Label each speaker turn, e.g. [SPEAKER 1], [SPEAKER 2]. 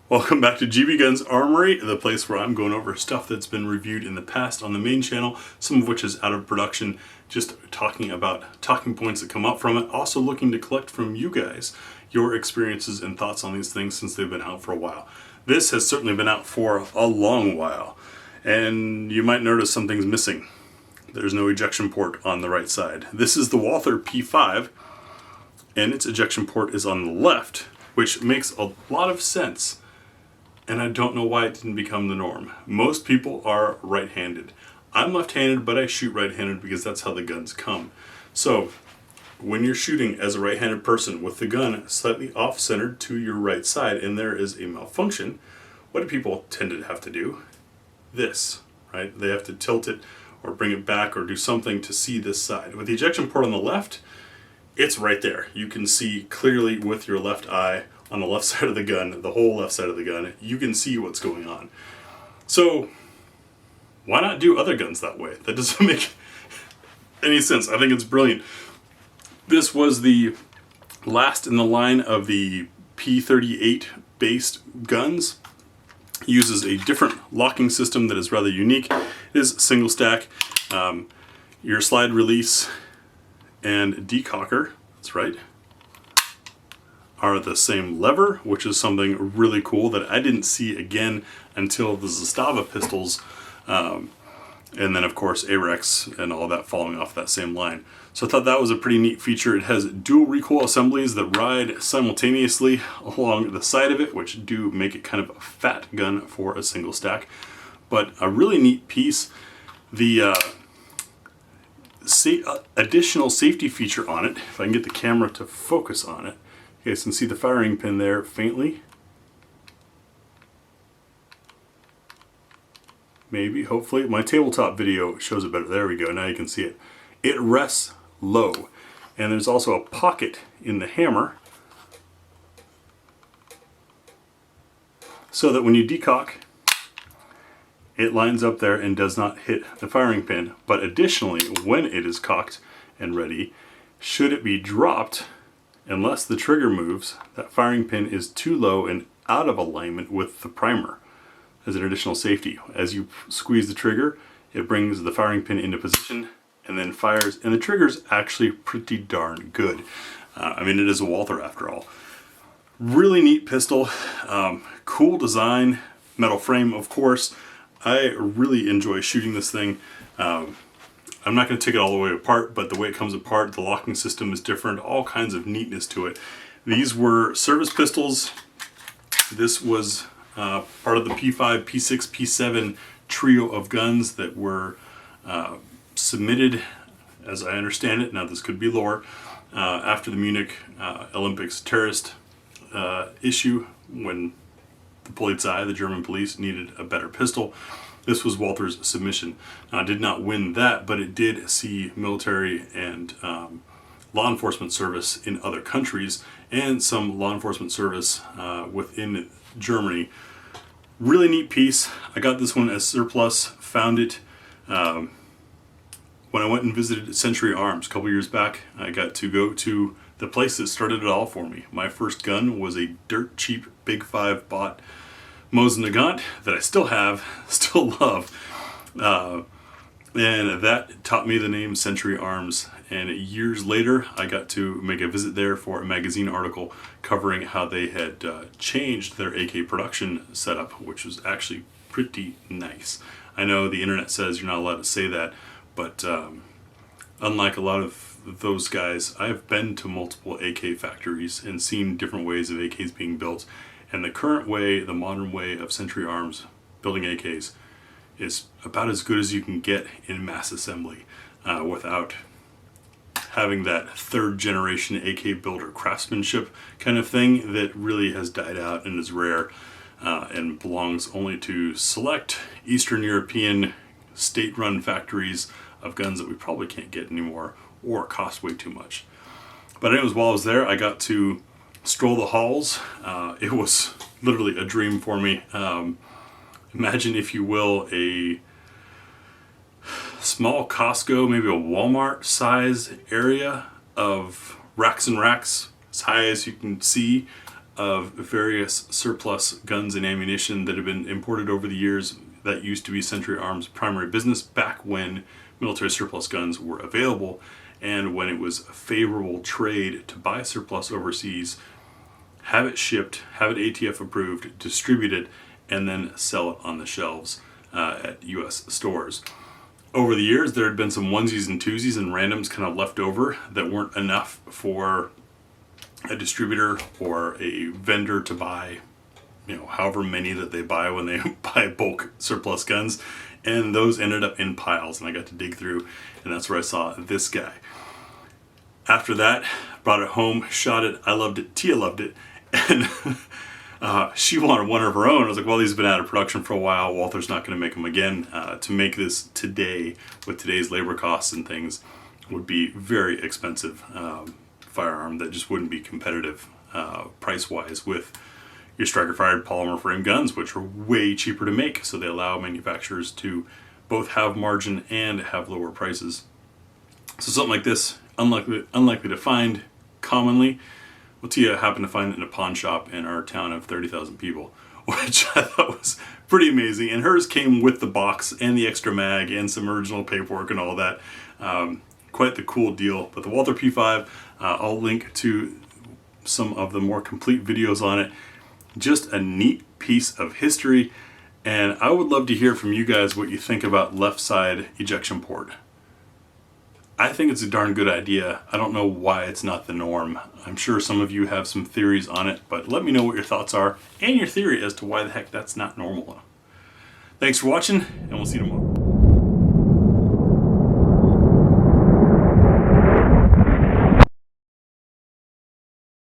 [SPEAKER 1] Welcome back to GBGuns Armory, the place where I'm going over stuff that's been reviewed in the past on the main channel, some of which is out of production, just talking about talking points that come up from it, also looking to collect from you guys your experiences and thoughts on these things since they've been out for a while. This has certainly been out for a long while, and you might notice something's missing. There's no ejection port on the right side. This is the Walther P5, and its ejection port is on the left, which makes a lot of sense. And I don't know why it didn't become the norm. Most people are right-handed. I'm left-handed, but I shoot right-handed because that's how the guns come. So, when you're shooting as a right-handed person with the gun slightly off-centered to your right side and there is a malfunction, what do people tend to have to do? This, right? They have to tilt it or bring it back or do something to see this side. With the ejection port on the left, it's right there. You can see clearly with your left eye on the left side of the gun, the whole left side of the gun, you can see what's going on. So, why not do other guns that way? That doesn't make any sense. I think it's brilliant. This was the last in the line of the P38 based guns. It uses a different locking system that is rather unique. It is single stack. Your slide release and decocker, that's right, are the same lever, which is something really cool that I didn't see again until the Zastava pistols, and then of course AREX and all that following off that same line. So I thought that was a pretty neat feature. It has dual recoil assemblies that ride simultaneously along the side of it, which do make it kind of a fat gun for a single stack, but a really neat piece. The additional safety feature on it, if I can get the camera to focus on it, you guys can see the firing pin there faintly. Maybe, hopefully. My tabletop video shows it better. There we go, now you can see it. It rests low. And there's also a pocket in the hammer so that when you decock, it lines up there and does not hit the firing pin. But additionally, when it is cocked and ready, should it be dropped, unless the trigger moves, that firing pin is too low and out of alignment with the primer as an additional safety. As you squeeze the trigger, it brings the firing pin into position and then fires, and the trigger's actually pretty darn good. I mean, it is a Walther after all. Really neat pistol, cool design, metal frame of course. I really enjoy shooting this thing. I'm not going to take it all the way apart, but the way it comes apart, the locking system is different, all kinds of neatness to it. These were service pistols. This was part of the P5, P6, P7 trio of guns that were submitted, as I understand it, now this could be lore, after the Munich Olympics terrorist issue, when the Polizei, the German police, needed a better pistol. This was Walther's submission. Now, it did not win that, but it did see military and law enforcement service in other countries and some law enforcement service within Germany. Really neat piece. I got this one as surplus, found it when I went and visited Century Arms a couple years back. I got to go to the place that started it all for me. My first gun was a dirt cheap Big 5 bought Mosin Nagant that I still have, still love, and that taught me the name Century Arms. And years later I got to make a visit there for a magazine article covering how they had changed their AK production setup, which was actually pretty nice. I know the internet says you're not allowed to say that, but unlike a lot of those guys, I have been to multiple AK factories and seen different ways of AKs being built. And the current way, the modern way of Century Arms building AKs is about as good as you can get in mass assembly without having that third generation AK builder craftsmanship kind of thing that really has died out and is rare and belongs only to select Eastern European state-run factories of guns that we probably can't get anymore or cost way too much. But anyways, while I was there, I got to stroll the halls. It was literally a dream for me. Imagine, if you will, a small Costco, maybe a Walmart size area of racks and racks as high as you can see of various surplus guns and ammunition that have been imported over the years that used to be Century Arms' primary business back when military surplus guns were available and when it was a favorable trade to buy surplus overseas, have it shipped, have it ATF approved, distributed, and then sell it on the shelves at US stores. Over the years, there had been some onesies and twosies and randoms kind of left over that weren't enough for a distributor or a vendor to buy, however many that they buy when they buy bulk surplus guns. And those ended up in piles, and I got to dig through, and that's where I saw this guy. After that, brought it home, shot it. I loved it. Tia loved it. And she wanted one of her own. I was like, well, these have been out of production for a while. Walther's not going to make them again. To make this today, with today's labor costs and things, would be very expensive firearm that just wouldn't be competitive price-wise with your striker-fired polymer frame guns, which are way cheaper to make. So they allow manufacturers to both have margin and have lower prices. So something like this, unlikely to find commonly. Well, Tia happened to find it in a pawn shop in our town of 30,000 people, which I thought was pretty amazing. And hers came with the box and the extra mag and some original paperwork and all that. Quite the cool deal. But the Walther P5, I'll link to some of the more complete videos on it. Just a neat piece of history. And I would love to hear from you guys what you think about left side ejection port. I think it's a darn good idea. I don't know why it's not the norm. I'm sure some of you have some theories on it, but let me know what your thoughts are and your theory as to why the heck that's not normal. Thanks for watching, and we'll see you tomorrow.